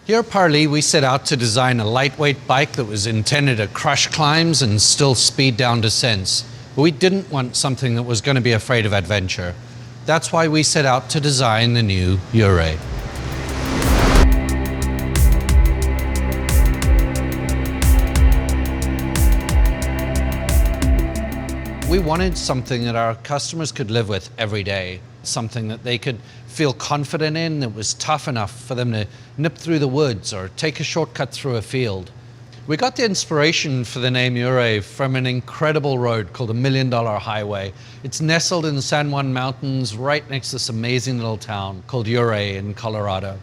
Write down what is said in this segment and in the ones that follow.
Here at Parlee, we set out to design a lightweight bike that was intended to crush climbs and still speed down descents. But we didn't want something that was going to be afraid of adventure. That's why we set out to design the new Ouray. We wanted something that our customers could live with every day, something that they could feel confident in, that was tough enough for them to nip through the woods or take a shortcut through a field. We got the inspiration for the name Ouray from an incredible road called the $1 Million Highway. It's nestled in the San Juan Mountains right next to this amazing little town called Ouray in Colorado.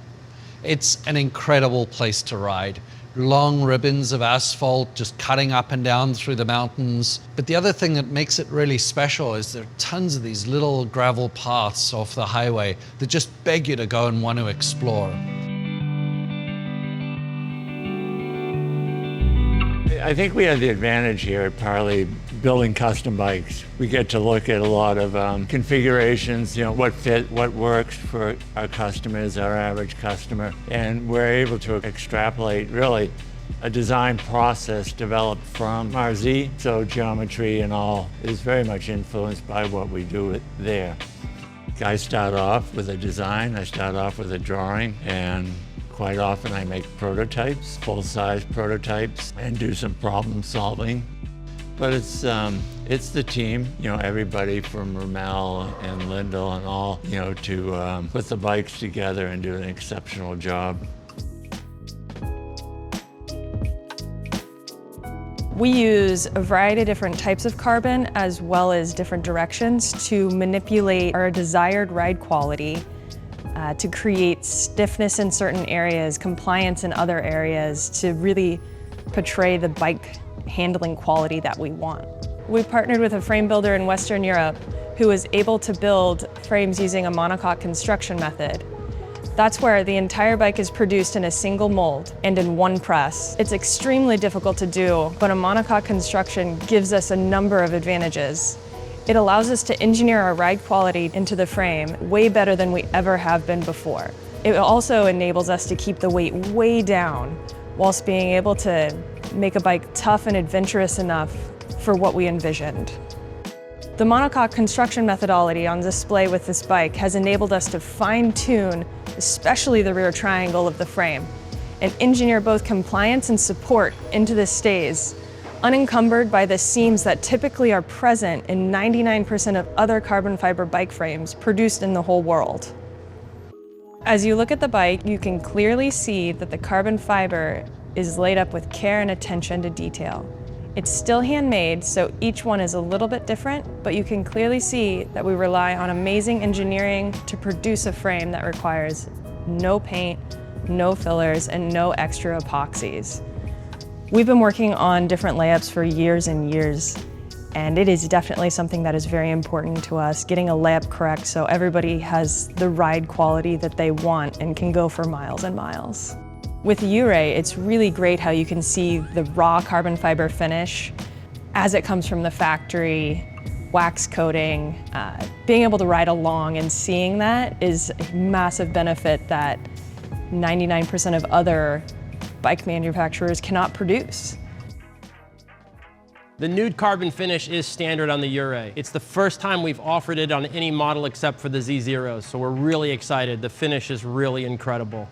It's an incredible place to ride. Long ribbons of asphalt just cutting up and down through the mountains. But the other thing that makes it really special is there are tons of these little gravel paths off the highway that just beg you to go and want to explore. I think we have the advantage here at Parlee building custom bikes. We get to look at a lot of configurations, what fit, what works for our customers, our average customer, and we're able to extrapolate really a design process developed from RZ, so geometry and all is very much influenced by what we do there. I start off with a design, I start off with a drawing, and quite often I make prototypes, full-size prototypes, and do some problem solving. But it's the team, everybody from Rommel and Lindell and all, to put the bikes together and do an exceptional job. We use a variety of different types of carbon as well as different directions to manipulate our desired ride quality, to create stiffness in certain areas, compliance in other areas, to really portray the bike handling quality that we want. We partnered with a frame builder in Western Europe who was able to build frames using a monocoque construction method. That's where the entire bike is produced in a single mold and in one press. It's extremely difficult to do, but a monocoque construction gives us a number of advantages. It allows us to engineer our ride quality into the frame way better than we ever have been before. It also enables us to keep the weight way down whilst being able to make a bike tough and adventurous enough for what we envisioned. The monocoque construction methodology on display with this bike has enabled us to fine-tune especially the rear triangle of the frame and engineer both compliance and support into the stays, unencumbered by the seams that typically are present in 99% of other carbon fiber bike frames produced in the whole world. As you look at the bike, you can clearly see that the carbon fiber is laid up with care and attention to detail. It's still handmade, so each one is a little bit different, but you can clearly see that we rely on amazing engineering to produce a frame that requires no paint, no fillers, and no extra epoxies. We've been working on different layups for years and years, and it is definitely something that is very important to us, getting a layup correct so everybody has the ride quality that they want and can go for miles and miles. With Ouray, it's really great how you can see the raw carbon fiber finish as it comes from the factory, wax coating. Being able to ride along and seeing that is a massive benefit that 99% of other bike manufacturers cannot produce. The nude carbon finish is standard on the Ouray. It's the first time we've offered it on any model except for the Z0s, so we're really excited. The finish is really incredible.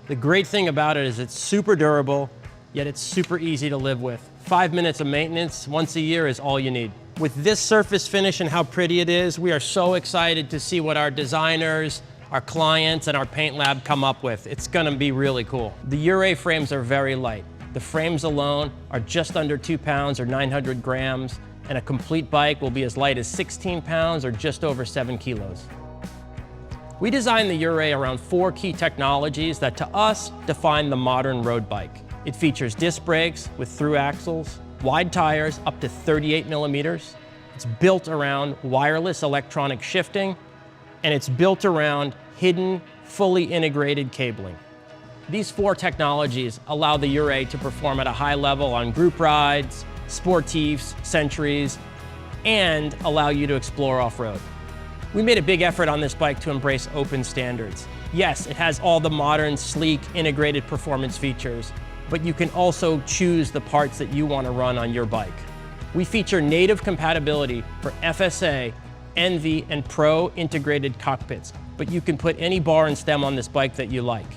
The great thing about it is it's super durable, yet it's super easy to live with. 5 minutes of maintenance once a year is all you need. With this surface finish and how pretty it is, we are so excited to see what our designers, our clients, and our paint lab come up with. It's gonna be really cool. The Ouray frames are very light. The frames alone are just under 2 pounds or 900 grams, and a complete bike will be as light as 16 pounds or just over 7 kilos. We designed the Ouray around 4 key technologies that to us define the modern road bike. It features disc brakes with through axles, wide tires up to 38 millimeters. It's built around wireless electronic shifting, and it's built around hidden, fully integrated cabling. These 4 technologies allow the Ouray to perform at a high level on group rides, sportifs, centuries, and allow you to explore off-road. We made a big effort on this bike to embrace open standards. Yes, it has all the modern, sleek, integrated performance features, but you can also choose the parts that you want to run on your bike. We feature native compatibility for FSA, NV, and Pro integrated cockpits, but you can put any bar and stem on this bike that you like.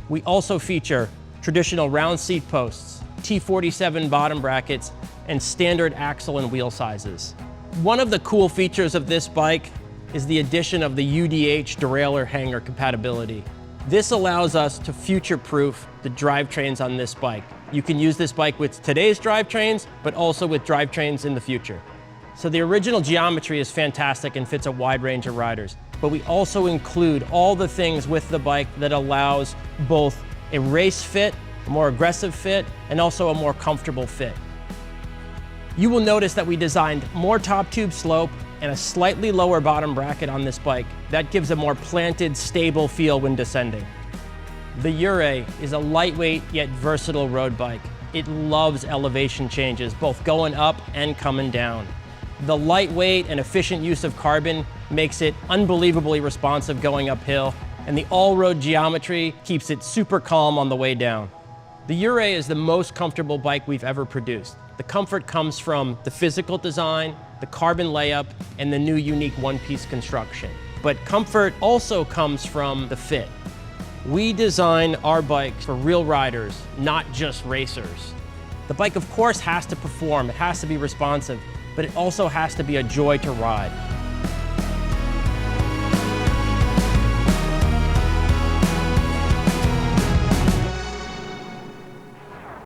We also feature traditional round seat posts, T47 bottom brackets, and standard axle and wheel sizes. One of the cool features of this bike is the addition of the UDH derailleur hanger compatibility. This allows us to future-proof the drivetrains on this bike. You can use this bike with today's drivetrains, but also with drivetrains in the future. So the original geometry is fantastic and fits a wide range of riders, but we also include all the things with the bike that allows both a race fit, a more aggressive fit, and also a more comfortable fit. You will notice that we designed more top tube slope and a slightly lower bottom bracket on this bike. That gives a more planted, stable feel when descending. The Ouray is a lightweight yet versatile road bike. It loves elevation changes, both going up and coming down. The lightweight and efficient use of carbon makes it unbelievably responsive going uphill, and the all-road geometry keeps it super calm on the way down. The Ouray is the most comfortable bike we've ever produced. The comfort comes from the physical design, the carbon layup, and the new unique one-piece construction. But comfort also comes from the fit. We design our bikes for real riders, not just racers. The bike, of course, has to perform, it has to be responsive, but it also has to be a joy to ride.